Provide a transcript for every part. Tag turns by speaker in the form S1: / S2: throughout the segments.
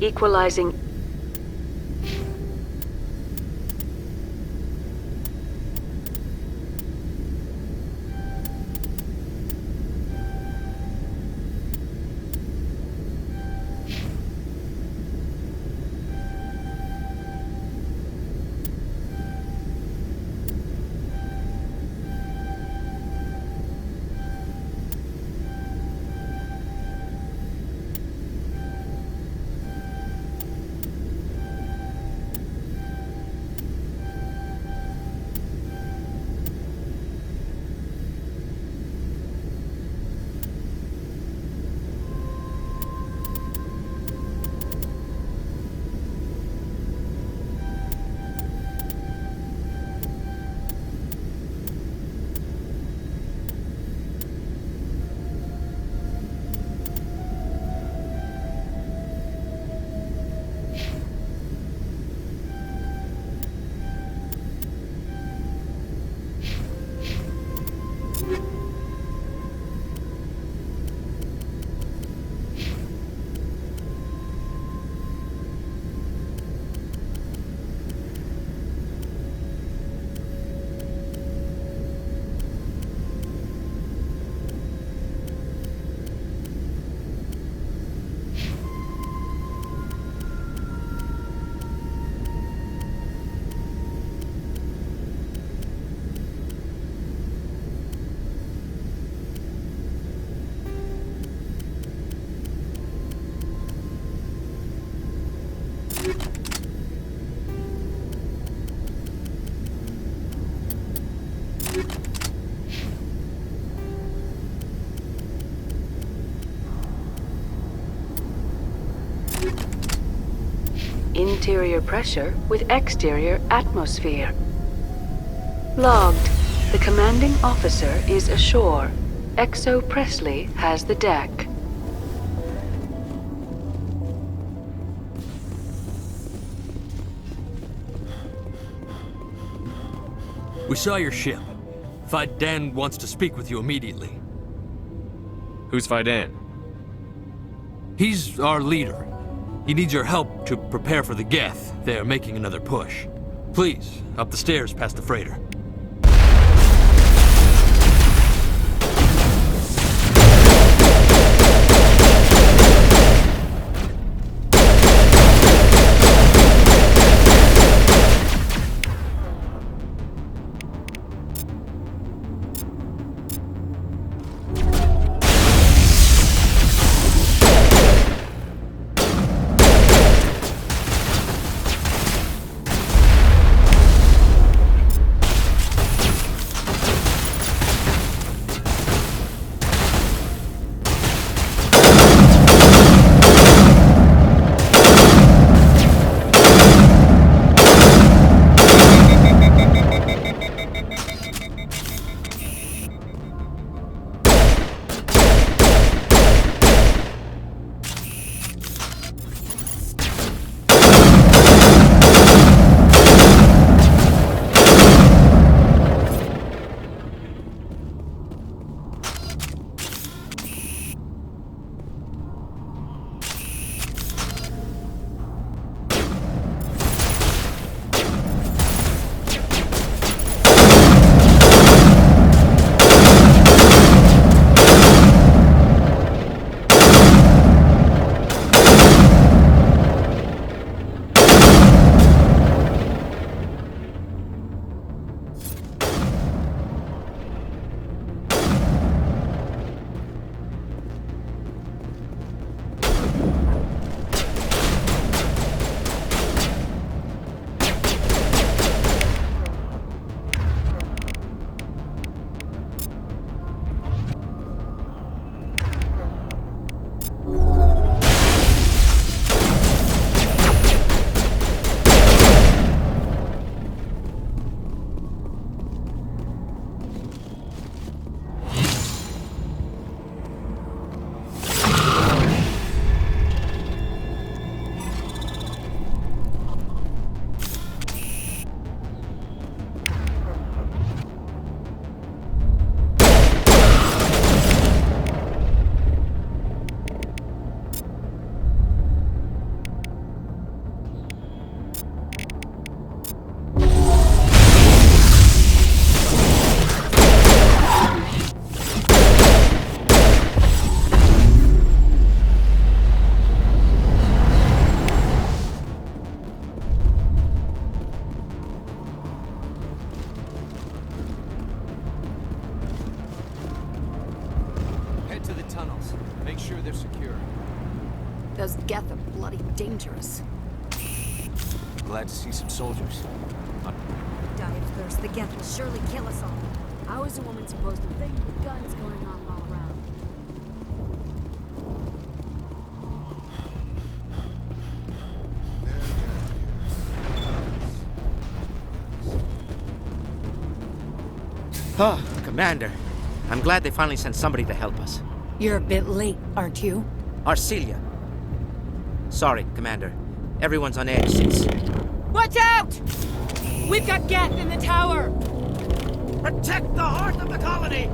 S1: equalizing. Interior pressure with exterior atmosphere. Logged. The commanding officer is ashore. Exo Presley has the deck.
S2: We saw your ship. Fidan wants to speak with you immediately.
S3: Who's Fidan?
S2: He's our leader. He needs your help to prepare for the Geth. They're making another push. Please, up the stairs past the freighter.
S4: Make sure they're secure.
S5: Those Geth are bloody dangerous.
S4: Glad to see some soldiers.
S5: Die of thirst. The Geth will surely kill us all. How is a woman supposed to think with guns going on all around?
S6: Oh, Commander. I'm glad they finally sent somebody to help us.
S5: You're a bit late, aren't you?
S6: Arcelia. Sorry, Commander. Everyone's on edge since...
S5: Watch out! We've got Geth in the tower!
S6: Protect the heart of the colony!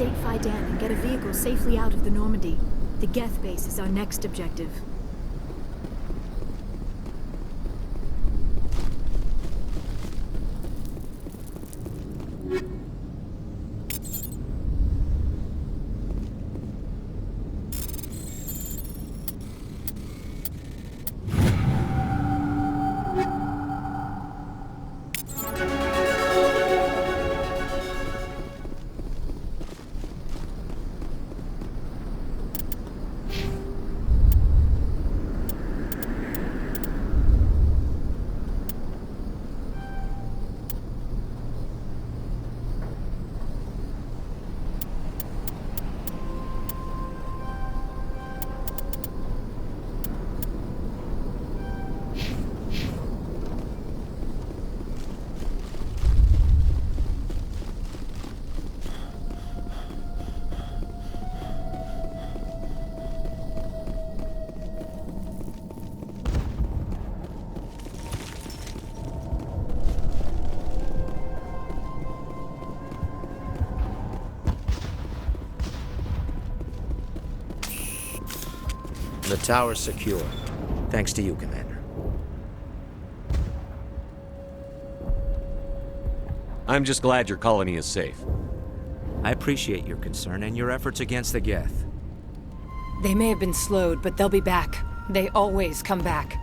S5: Update Fidan and get a vehicle safely out of the Normandy. The Geth base is our next objective.
S6: The tower's secure. Thanks to you, Commander.
S3: I'm just glad your colony is safe.
S6: I appreciate your concern and your efforts against the Geth.
S7: They may have been slowed, but they'll be back. They always come back.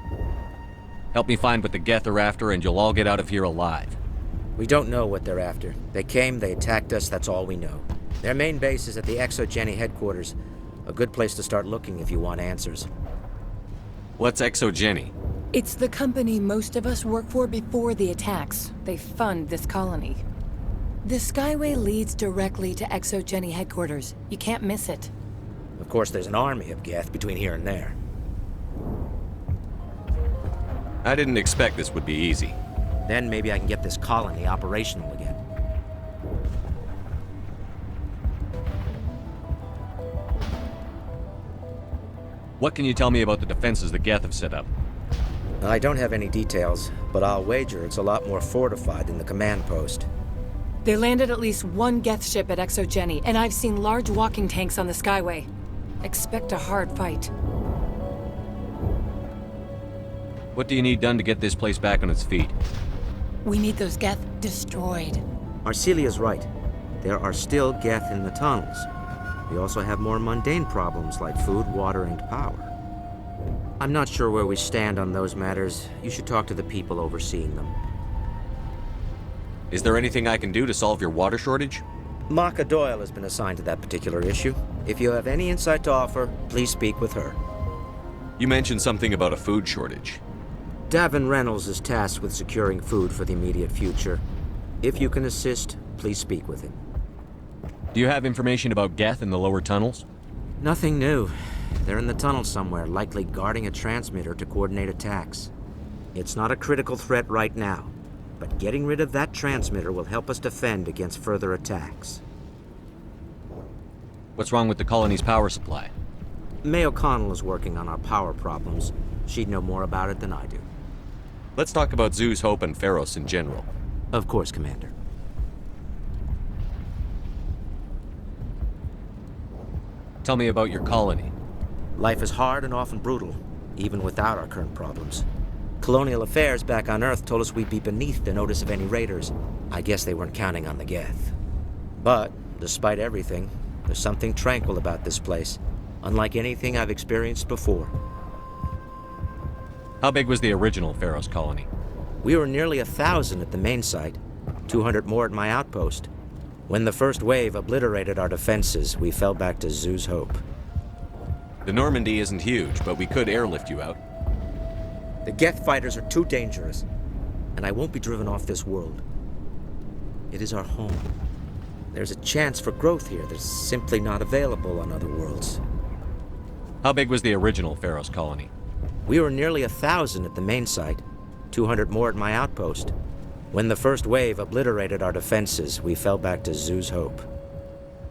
S3: Help me find what the Geth are after, and you'll all get out of here alive.
S6: We don't know what they're after. They came, they attacked us, that's all we know. Their main base is at the Exogeny headquarters. A good place to start looking if you want answers.
S3: What's Exogeny?
S7: It's the company most of us work for before the attacks. They fund this colony. The Skyway leads directly to Exogeny headquarters. You can't miss it.
S6: Of course, there's an army of Geth between here and there.
S3: I didn't expect this would be easy.
S6: Then maybe I can get this colony operational again.
S3: What can you tell me about the defenses the Geth have set up?
S6: I don't have any details, but I'll wager it's a lot more fortified than the command post.
S7: They landed at least one Geth ship at Exogeny, and I've seen large walking tanks on the Skyway. Expect a hard fight.
S3: What do you need done to get this place back on its feet?
S7: We need those Geth destroyed.
S6: Arcelia's right. There are still Geth in the tunnels. We also have more mundane problems like food, water, and power. I'm not sure where we stand on those matters. You should talk to the people overseeing them.
S3: Is there anything I can do to solve your water shortage?
S6: Maka Doyle has been assigned to that particular issue. If you have any insight to offer, please speak with her.
S3: You mentioned something about a food shortage.
S6: Davin Reynolds is tasked with securing food for the immediate future. If you can assist, please speak with him.
S3: Do you have information about Geth in the lower tunnels?
S6: Nothing new. They're in the tunnel somewhere, likely guarding a transmitter to coordinate attacks. It's not a critical threat right now, but getting rid of that transmitter will help us defend against further attacks.
S3: What's wrong with the colony's power supply?
S6: May O'Connell is working on our power problems. She'd know more about it than I do.
S3: Let's talk about Zoo's Hope and Feros in general.
S6: Of course, Commander.
S3: Tell me about your colony.
S6: Life is hard and often brutal, even without our current problems. Colonial affairs back on Earth told us we'd be beneath the notice of any raiders. I guess they weren't counting on the Geth. But, despite everything, there's something tranquil about this place, unlike anything I've experienced before.
S3: How big was the original Feros colony?
S6: We were nearly 1,000 at the main site, 200 more at my outpost. When the first wave obliterated our defenses, we fell back to Zoo's Hope.
S3: The Normandy isn't huge, but we could airlift you out.
S6: The Geth fighters are too dangerous, and I won't be driven off this world. It is our home. There's a chance for growth here that's simply not available on other worlds.
S3: How big was the original Feros colony?
S6: We were nearly 1,000 at the main site, 200 more at my outpost. When the first wave obliterated our defenses, we fell back to Zoo's Hope.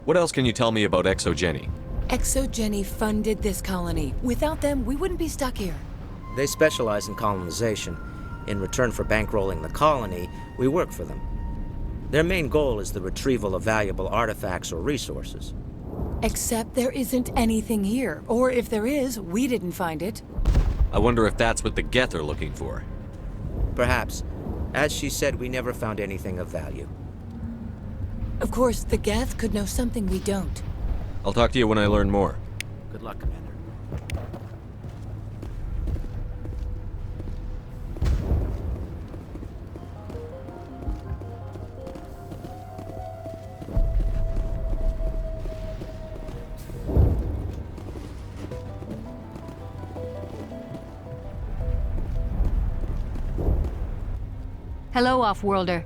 S3: What else can you tell me about Exogeny?
S7: Exogeny funded this colony. Without them, we wouldn't be stuck here.
S6: They specialize in colonization. In return for bankrolling the colony, we work for them. Their main goal is the retrieval of valuable artifacts or resources.
S7: Except there isn't anything here. Or if there is, we didn't find it.
S3: I wonder if that's what the Geth are looking for.
S6: Perhaps. As she said, we never found anything of value.
S7: Of course, the Geth could know something we don't.
S3: I'll talk to you when I learn more.
S4: Good luck, Commander.
S8: Hello, Off-Worlder.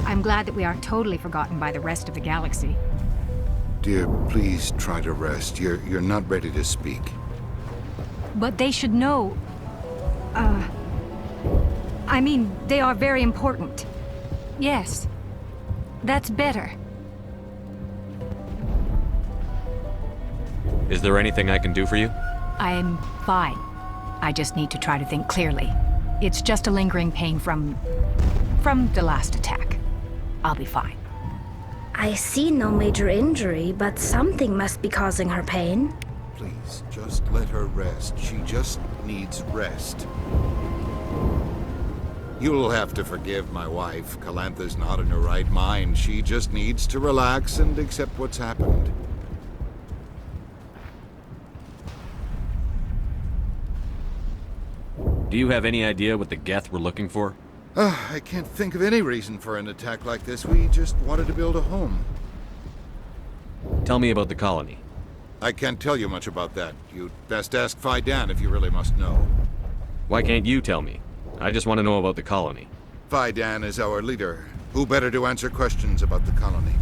S8: I'm glad that we aren't totally forgotten by the rest of the galaxy.
S9: Dear, please try to rest. You're not ready to speak.
S8: But they should know... I mean, they are very important. Yes. That's better.
S3: Is there anything I can do for you?
S8: I'm fine. I just need to try to think clearly. It's just a lingering pain from the last attack. I'll be fine.
S10: I see no major injury, but something must be causing her pain.
S9: Please, just let her rest. She just needs rest. You'll have to forgive my wife. Calantha's not in her right mind. She just needs to relax and accept what's happened.
S3: Do you have any idea what the Geth were looking for?
S9: I can't think of any reason for an attack like this. We just wanted to build a home.
S3: Tell me about the colony.
S9: I can't tell you much about that. You'd best ask Fidan if you really must know.
S3: Why can't you tell me? I just want to know about the colony.
S9: Fidan is our leader. Who better to answer questions about the colony?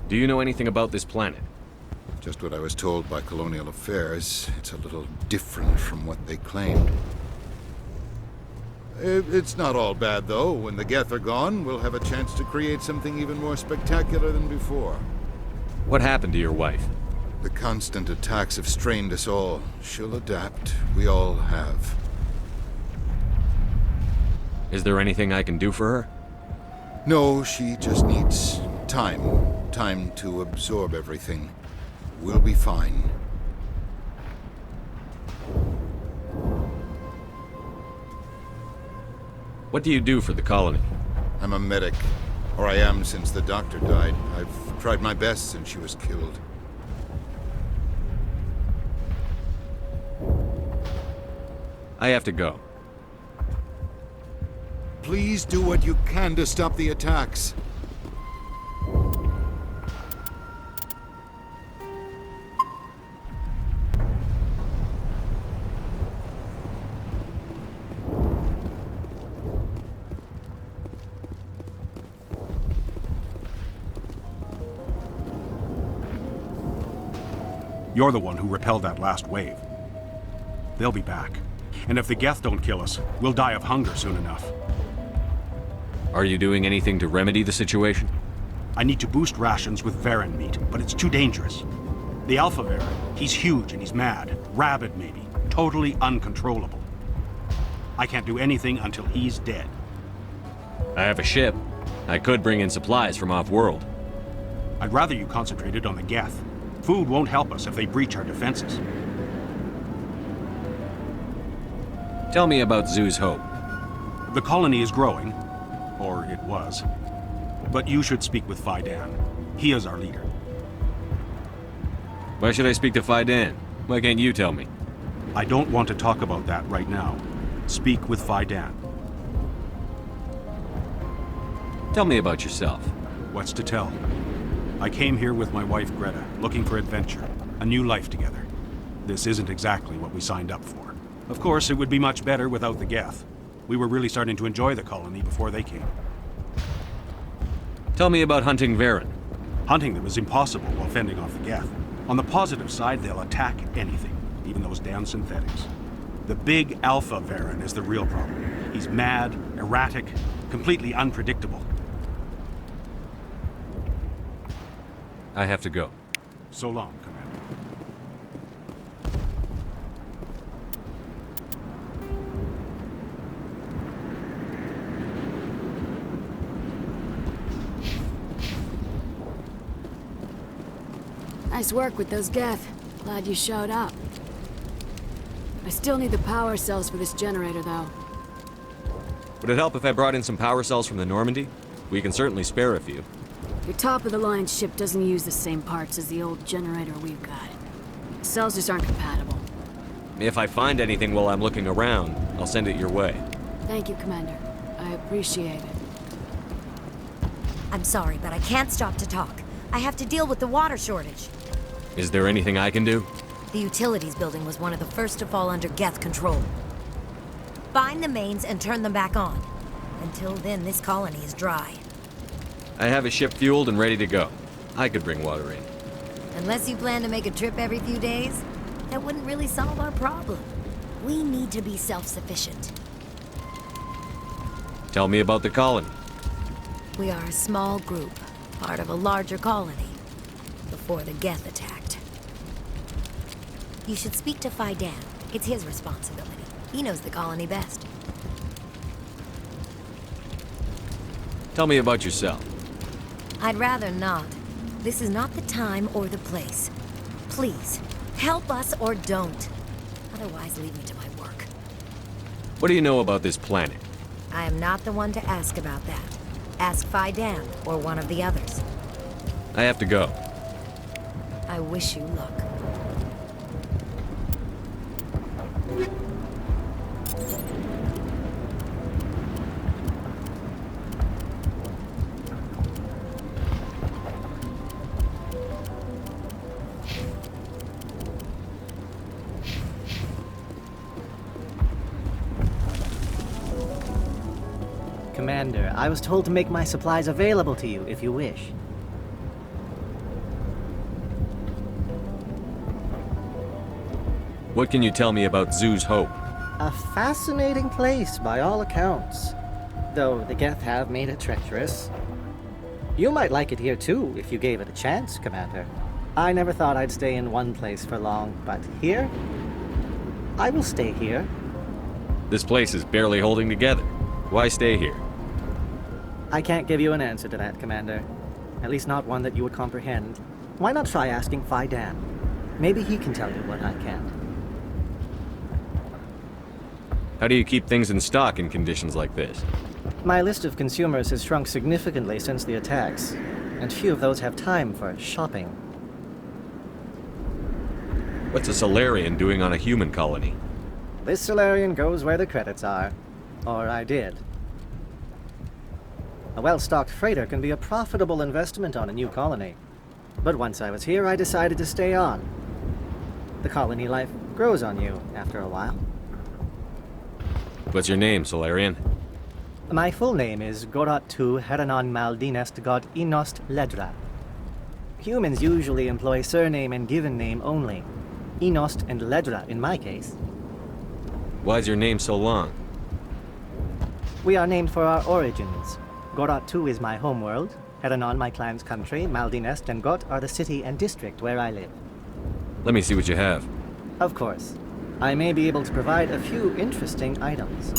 S3: Do you know anything about this planet?
S9: Just what I was told by Colonial Affairs. It's a little different from what they claimed. It's not all bad, though. When the Geth are gone, we'll have a chance to create something even more spectacular than before.
S3: What happened to your wife?
S9: The constant attacks have strained us all. She'll adapt. We all have.
S3: Is there anything I can do for her?
S9: No, she just needs time. Time to absorb everything. We'll be fine.
S3: What do you do for the colony?
S9: I'm a medic. Or I am since the doctor died. I've tried my best since she was killed.
S3: I have to go.
S9: Please do what you can to stop the attacks.
S11: You're the one who repelled that last wave. They'll be back. And if the Geth don't kill us, we'll die of hunger soon enough.
S3: Are you doing anything to remedy the situation?
S11: I need to boost rations with Varren meat, but it's too dangerous. The Alpha Varren, he's huge and he's mad. Rabid, maybe. Totally uncontrollable. I can't do anything until he's dead.
S3: I have a ship. I could bring in supplies from off-world.
S11: I'd rather you concentrated on the Geth. Food won't help us if they breach our defenses.
S3: Tell me about Zoo's Hope.
S11: The colony is growing. Or it was. But you should speak with Fidan. He is our leader.
S3: Why should I speak to Fidan? Why can't you tell me?
S11: I don't want to talk about that right now. Speak with Fidan.
S3: Tell me about yourself.
S11: What's to tell? I came here with my wife Greta, looking for adventure, a new life together. This isn't exactly what we signed up for. Of course, it would be much better without the Geth. We were really starting to enjoy the colony before they came.
S3: Tell me about hunting Varren.
S11: Hunting them is impossible while fending off the Geth. On the positive side, they'll attack anything, even those damn synthetics. The big Alpha Varren is the real problem. He's mad, erratic, completely unpredictable.
S3: I have to go.
S11: So long, Commander.
S5: Nice work with those Geth. Glad you showed up. I still need the power cells for this generator, though.
S3: Would it help if I brought in some power cells from the Normandy? We can certainly spare a few.
S5: Your top-of-the-line ship doesn't use the same parts as the old generator we've got. The cells just aren't compatible.
S3: If I find anything while I'm looking around, I'll send it your way.
S5: Thank you, Commander. I appreciate it.
S12: I'm sorry, but I can't stop to talk. I have to deal with the water shortage.
S3: Is there anything I can do?
S12: The utilities building was one of the first to fall under Geth control. Find the mains and turn them back on. Until then, this colony is dry.
S3: I have a ship fueled and ready to go. I could bring water in.
S12: Unless you plan to make a trip every few days, that wouldn't really solve our problem. We need to be self-sufficient.
S3: Tell me about the colony.
S12: We are a small group, part of a larger colony, before the Geth attacked. You should speak to Faidan. It's his responsibility. He knows the colony best.
S3: Tell me about yourself.
S12: I'd rather not. This is not the time or the place. Please, help us or don't. Otherwise, leave me to my work.
S3: What do you know about this planet?
S12: I am not the one to ask about that. Ask Faidan or one of the others.
S3: I have to go.
S12: I wish you luck.
S13: Commander, I was told to make my supplies available to you if you wish.
S3: What can you tell me about Zoo's Hope?
S13: A fascinating place by all accounts, though the Geth have made it treacherous. You might like it here too if you gave it a chance, Commander. I never thought I'd stay in one place for long, but here? I will stay here.
S3: This place is barely holding together. Why stay here?
S13: I can't give you an answer to that, Commander. At least not one that you would comprehend. Why not try asking Faidan? Maybe he can tell you what I can't.
S3: How do you keep things in stock in conditions like this?
S13: My list of consumers has shrunk significantly since the attacks, and few of those have time for shopping.
S3: What's a Solarian doing on a human colony?
S13: This Solarian goes where the credits are. Or I did. A well-stocked freighter can be a profitable investment on a new colony. But once I was here, I decided to stay on. The colony life grows on you after a while.
S3: What's your name, Solarian?
S13: My full name is Goratu Heranon Maldinest God Inost Ledra. Humans usually employ surname and given name only. Inost and Ledra in my case.
S3: Why's your name so long?
S13: We are named for our origins. Goratu is my homeworld, Heranon my clan's country, Maldinest and Got are the city and district where I live.
S3: Let me see what you have.
S13: Of course. I may be able to provide a few interesting items.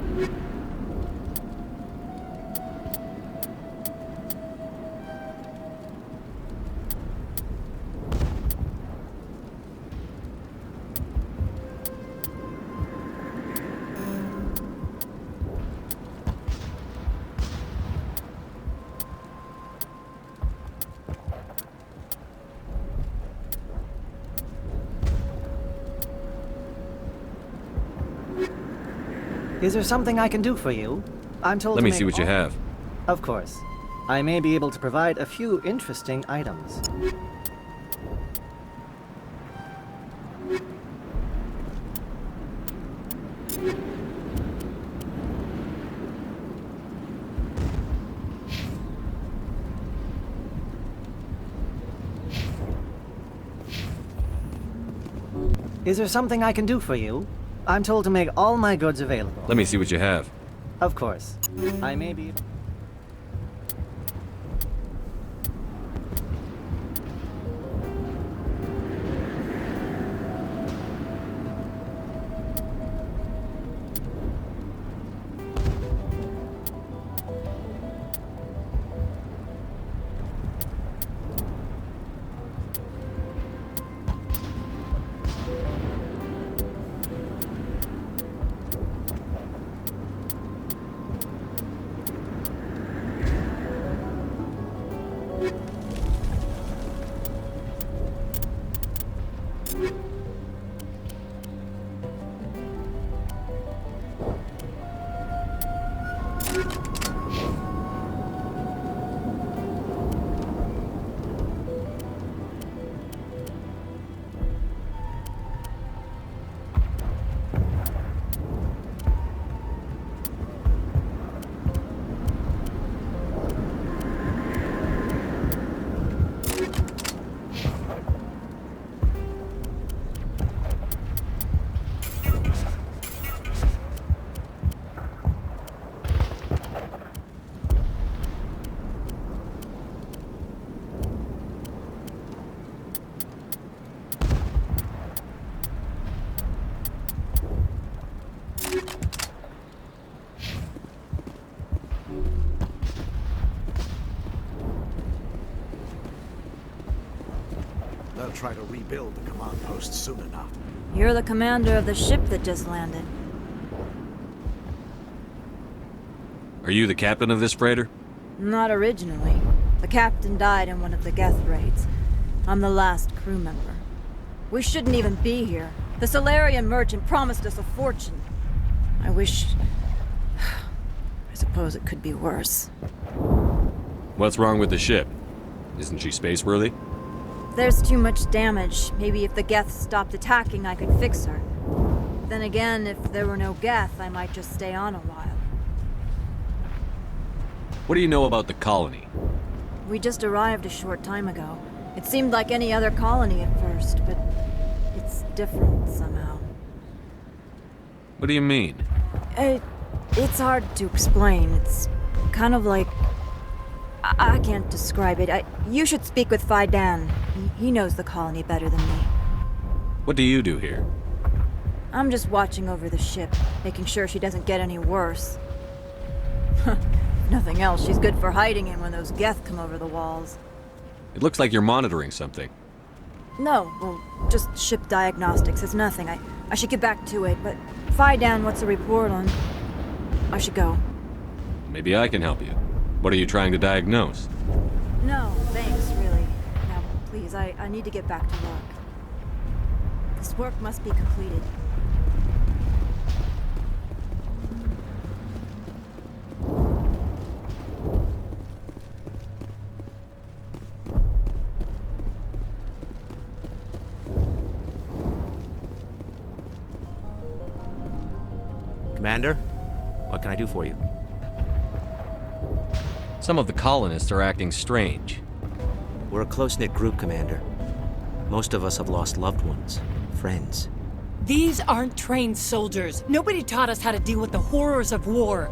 S13: Is there something I can do for you? I'm told
S3: Let me see what you have.
S13: Of course. I may be able to provide a few interesting items. Is there something I can do for you? I'm told to make all my goods available.
S3: Let me see what you have.
S13: Of course. I may be...
S14: They'll try to rebuild the command post soon enough.
S5: You're the commander of the ship that just landed.
S3: Are you the captain of this freighter?
S5: Not originally. The captain died in one of the Geth raids. I'm the last crew member. We shouldn't even be here. The Solarian merchant promised us a fortune. I wish... I suppose it could be worse.
S3: What's wrong with the ship? Isn't she space-worthy?
S5: There's too much damage. Maybe if the Geth stopped attacking, I could fix her. Then again, if there were no Geth, I might just stay on a while.
S3: What do you know about the colony?
S5: We just arrived a short time ago. It seemed like any other colony at first, but it's different somehow.
S3: What do you mean?
S5: It's hard to explain. It's kind of like... I can't describe it. You should speak with Faidan. He knows the colony better than me.
S3: What do you do here?
S5: I'm just watching over the ship, making sure she doesn't get any worse. Nothing else, she's good for hiding in when those Geth come over the walls.
S3: It looks like you're monitoring something.
S5: No, well, just ship diagnostics. It's nothing. I should get back to it, but Faidan, what's the report on? I should go.
S3: Maybe I can help you. What are you trying to diagnose?
S5: No, thanks, really. Now, please, I need to get back to work. This work must be completed.
S6: Commander, what can I do for you?
S3: Some of the colonists are acting strange.
S6: We're a close-knit group, Commander. Most of us have lost loved ones, friends.
S7: These aren't trained soldiers. Nobody taught us how to deal with the horrors of war.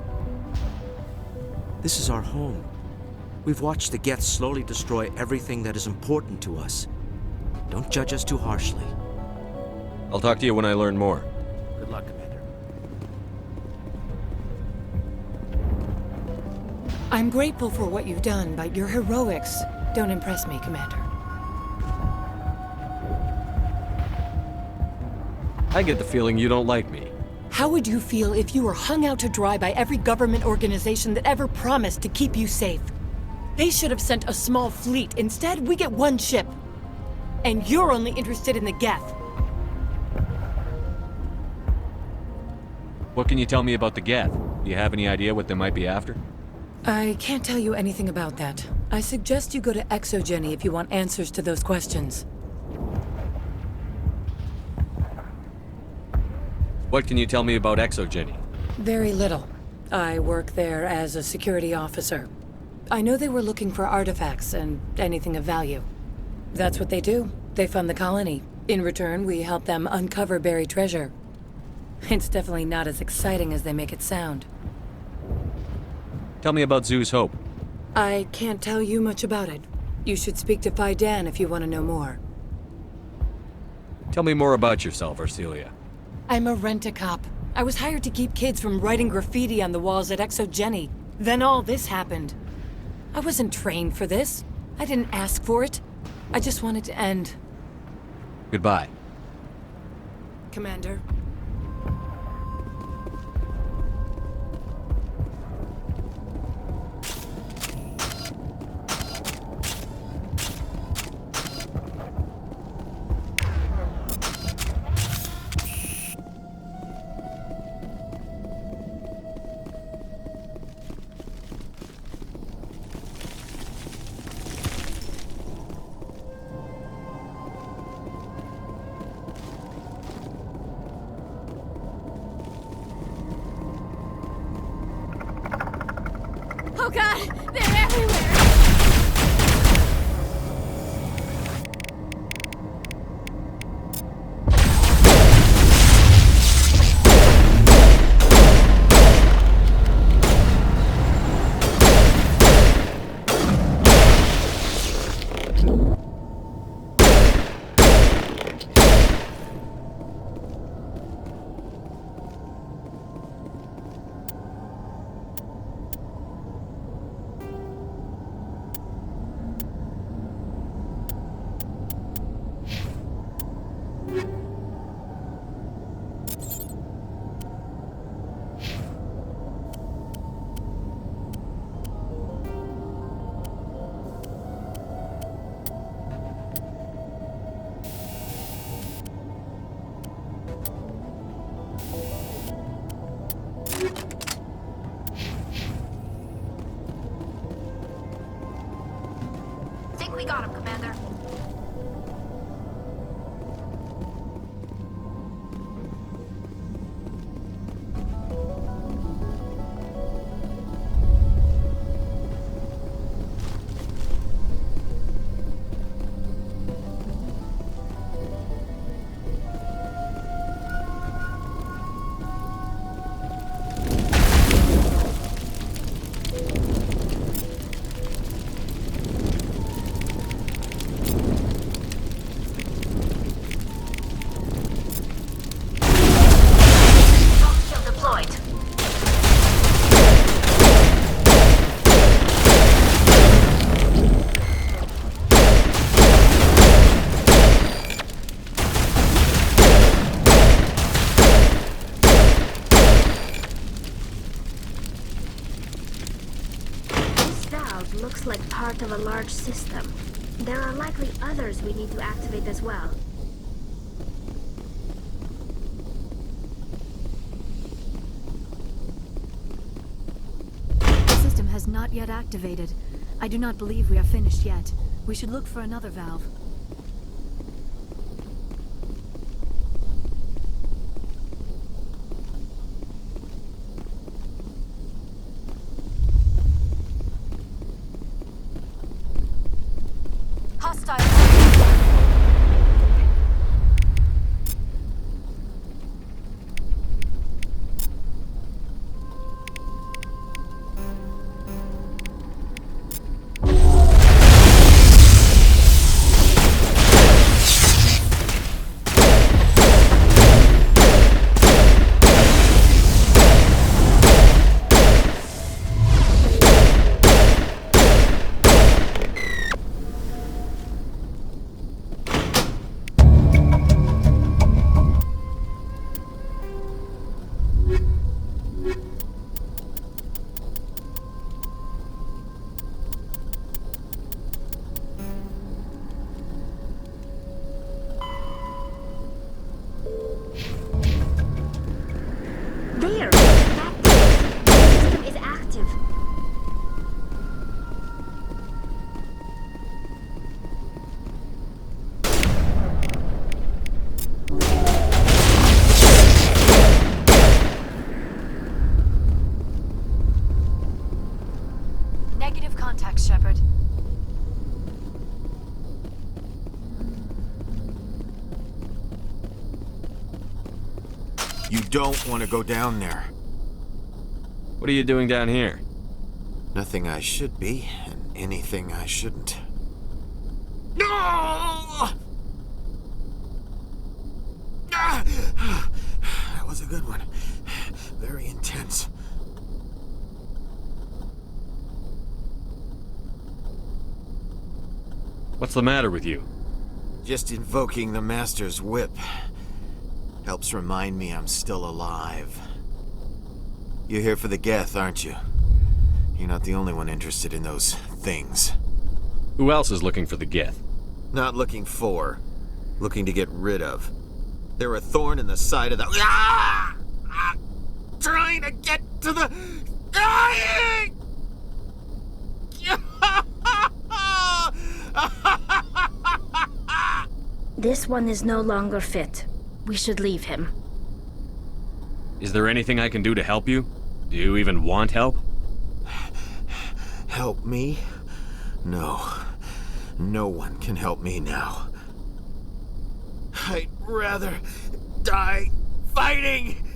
S6: This is our home. We've watched the Geth slowly destroy everything that is important to us. Don't judge us too harshly.
S3: I'll talk to you when I learn more.
S6: Good luck, Commander.
S7: I'm grateful for what you've done, but your heroics don't impress me, Commander.
S3: I get the feeling you don't like me.
S7: How would you feel if you were hung out to dry by every government organization that ever promised to keep you safe? They should have sent a small fleet. Instead, we get one ship. And you're only interested in the Geth.
S3: What can you tell me about the Geth? Do you have any idea what they might be after?
S7: I can't tell you anything about that. I suggest you go to Exogeny if you want answers to those questions.
S3: What can you tell me about Exogeny?
S7: Very little. I work there as a security officer. I know they were looking for artifacts and anything of value. That's what they do. They fund the colony. In return, we help them uncover buried treasure. It's definitely not as exciting as they make it sound.
S3: Tell me about Zoo's Hope.
S7: I can't tell you much about it. You should speak to Faidan if you want to know more.
S3: Tell me more about yourself, Arcelia.
S7: I'm a rent-a-cop. I was hired to keep kids from writing graffiti on the walls at Exogeny. Then all this happened. I wasn't trained for this. I didn't ask for it. I just wanted to end.
S3: Goodbye.
S7: Commander.
S10: looks like part of a large system. There are likely others we need to activate as well.
S5: The system has not yet activated. I do not believe we are finished yet. We should look for another valve.
S15: Shepard.
S16: You don't want to go down there.
S3: What are you doing down here?
S16: Nothing I should be, and anything I shouldn't. No! That was a good one. Very intense.
S3: What's the matter with you?
S16: Just invoking the Master's whip. Helps remind me I'm still alive. You're here for the Geth, aren't you? You're not the only one interested in those things.
S3: Who else is looking for the Geth?
S16: Not looking for. Looking to get rid of. They're a thorn in the side of the... Ah! Trying to get to the... Dying!
S10: This one is no longer fit. We should leave him.
S3: Is there anything I can do to help you? Do you even want help?
S16: Help me? No. No one can help me now. I'd rather die fighting!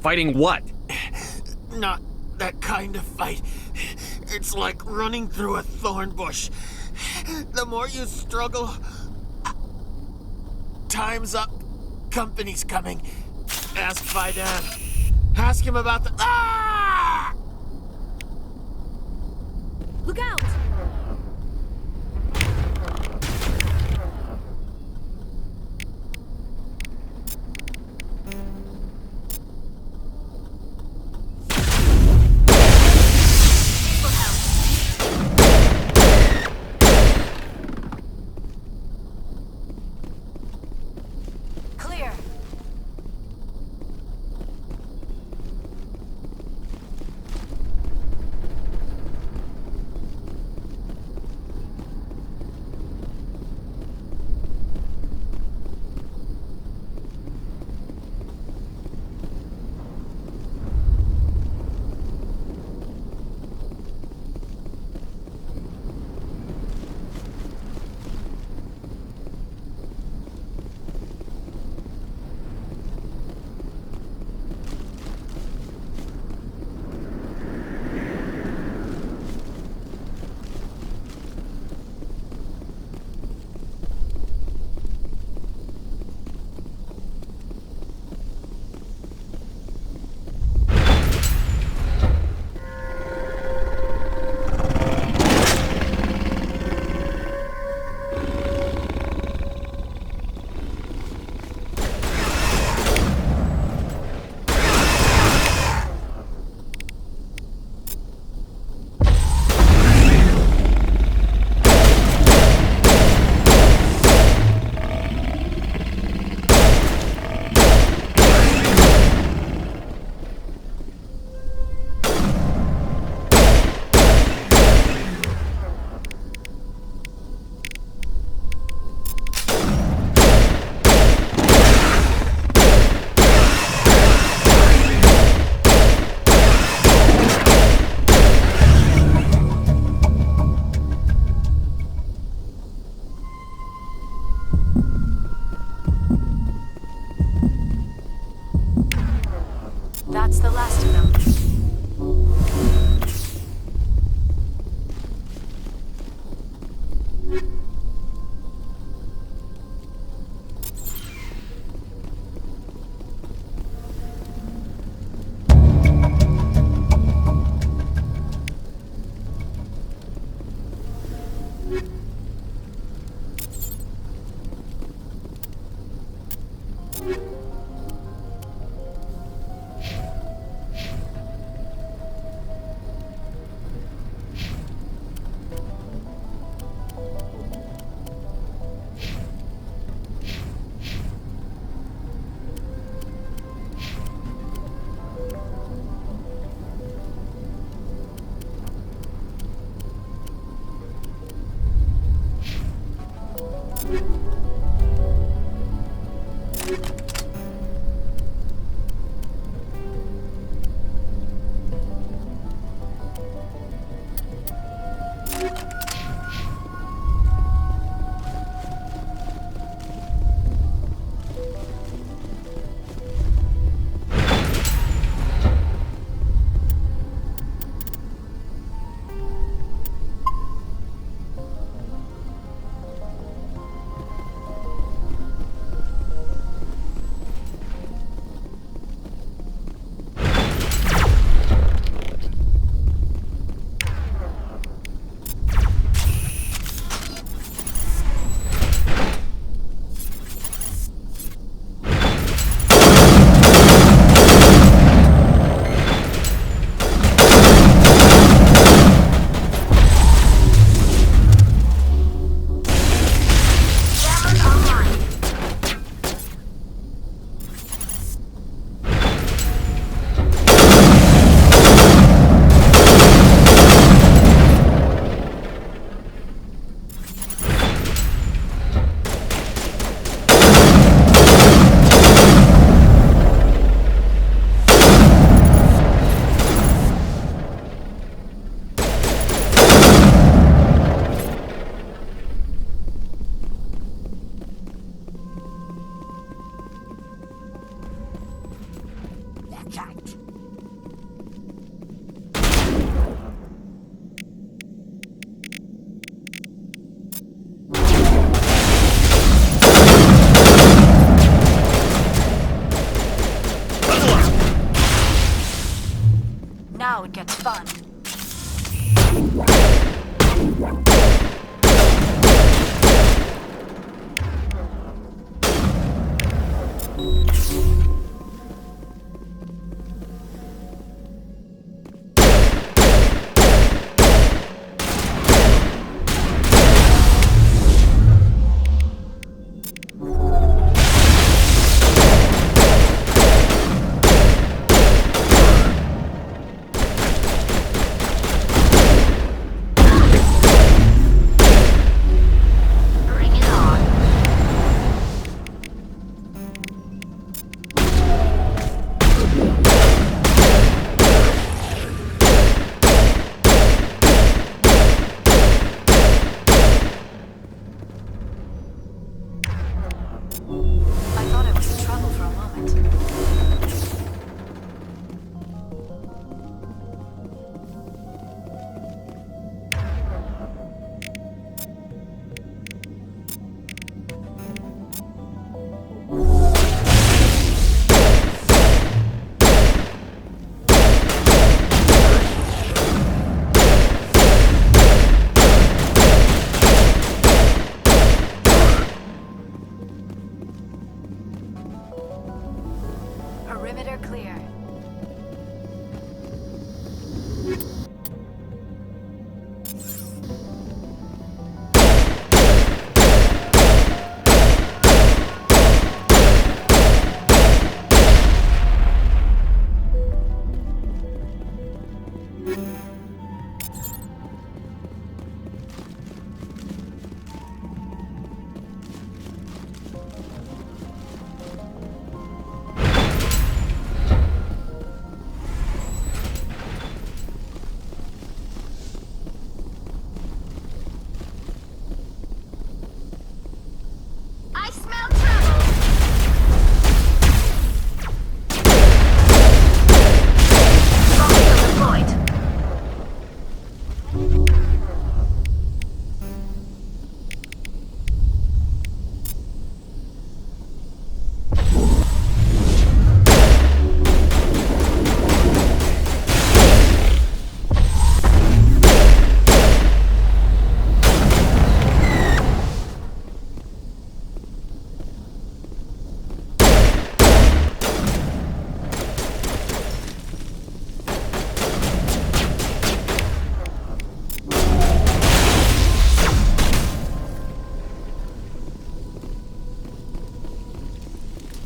S3: Fighting what?
S16: Not that kind of fight. It's like running through a thorn bush. The more you struggle... Time's up. Company's coming. Ask Faidan. Ask him about the... Ah!
S5: Look out!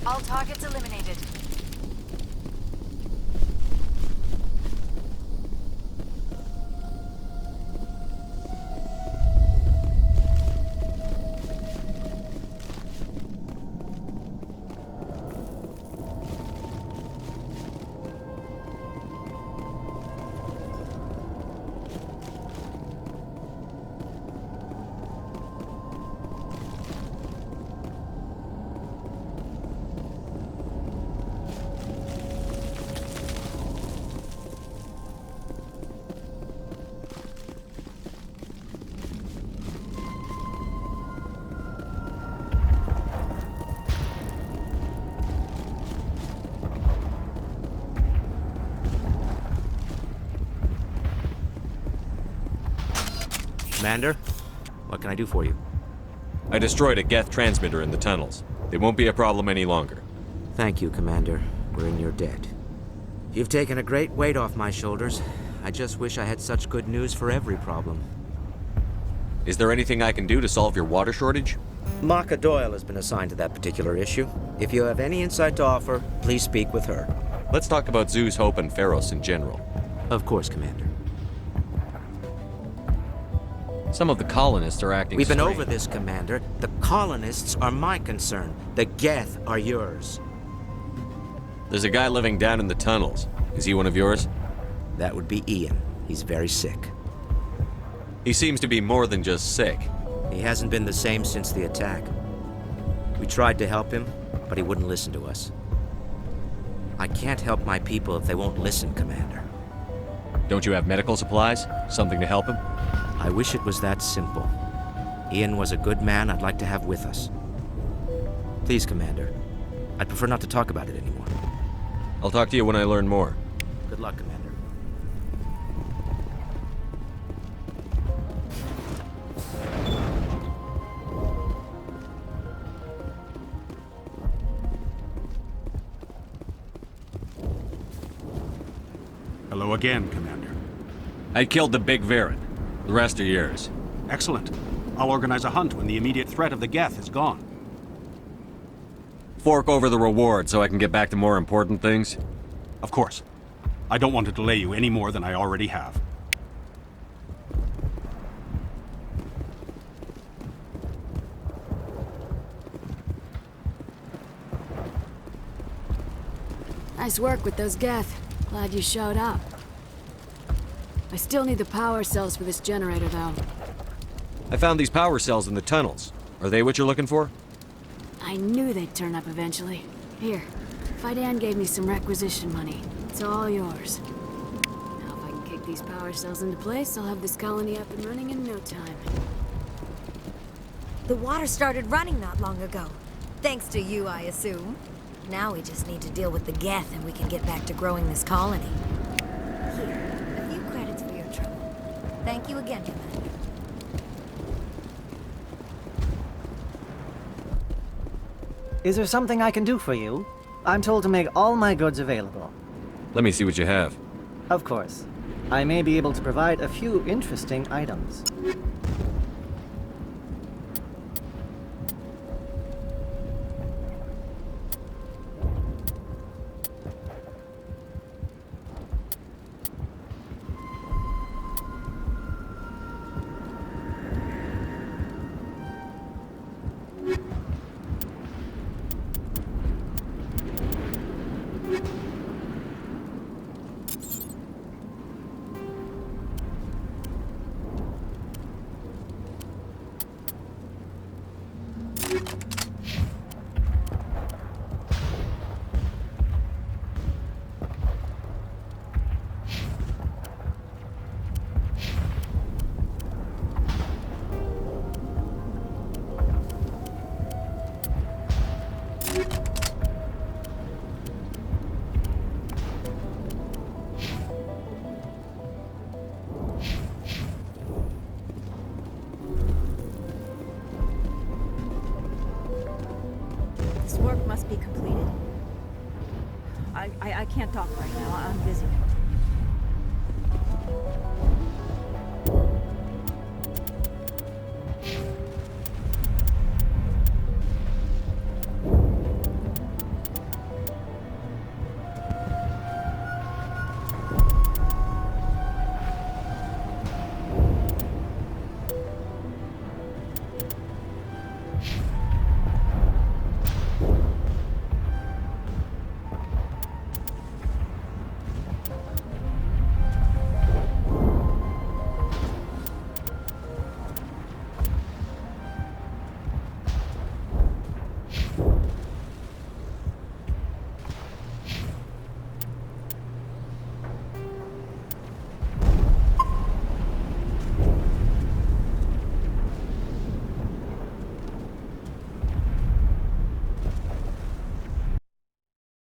S15: All targets eliminated.
S6: Commander, what can I do for you?
S3: I destroyed a Geth transmitter in the tunnels. They won't be a problem any longer.
S6: Thank you, Commander. We're in your debt. You've taken a great weight off my shoulders. I just wish I had such good news for every problem.
S3: Is there anything I can do to solve your water shortage?
S6: Maka Doyle has been assigned to that particular issue. If you have any insight to offer, please speak with her.
S3: Let's talk about Zoo's Hope and Feros in general.
S6: Of course, Commander.
S3: Some of the colonists are acting
S6: We've been
S3: strange.
S6: over this, Commander. The colonists are my concern. The Geth are yours.
S3: There's a guy living down in the tunnels. Is he one of yours?
S6: That would be Ian. He's very sick.
S3: He seems to be more than just sick.
S6: He hasn't been the same since the attack. We tried to help him, but he wouldn't listen to us. I can't help my people if they won't listen, Commander.
S3: Don't you have medical supplies? Something to help him?
S6: I wish it was that simple. Ian was a good man I'd like to have with us. Please, Commander. I'd prefer not to talk about it anymore.
S3: I'll talk to you when I learn more.
S6: Good luck, Commander.
S11: Hello again, Commander.
S3: I killed the big Varren. The rest are yours.
S11: Excellent. I'll organize a hunt when the immediate threat of the Geth is gone.
S3: Fork over the reward so I can get back to more important things?
S11: Of course. I don't want to delay you any more than I already have.
S17: Nice work with those Geth. Glad you showed up. I still need the power cells for this generator, though.
S3: I found these power cells in the tunnels. Are they what you're looking for?
S17: I knew they'd turn up eventually. Here, Fidan gave me some requisition money. It's all yours. Now if I can kick these power cells into place, I'll have this colony up and running in no time.
S12: The water started running not long ago. Thanks to you, I assume. Now we just need to deal with the Geth and we can get back to growing this colony. Here, a few credits for your trouble. Thank you again, Commander.
S13: Is there something I can do for you? I'm told to make all my goods available.
S3: Let me see what you have.
S13: Of course. I may be able to provide a few interesting items.
S5: Work must be completed. I can't talk right now. I'm busy.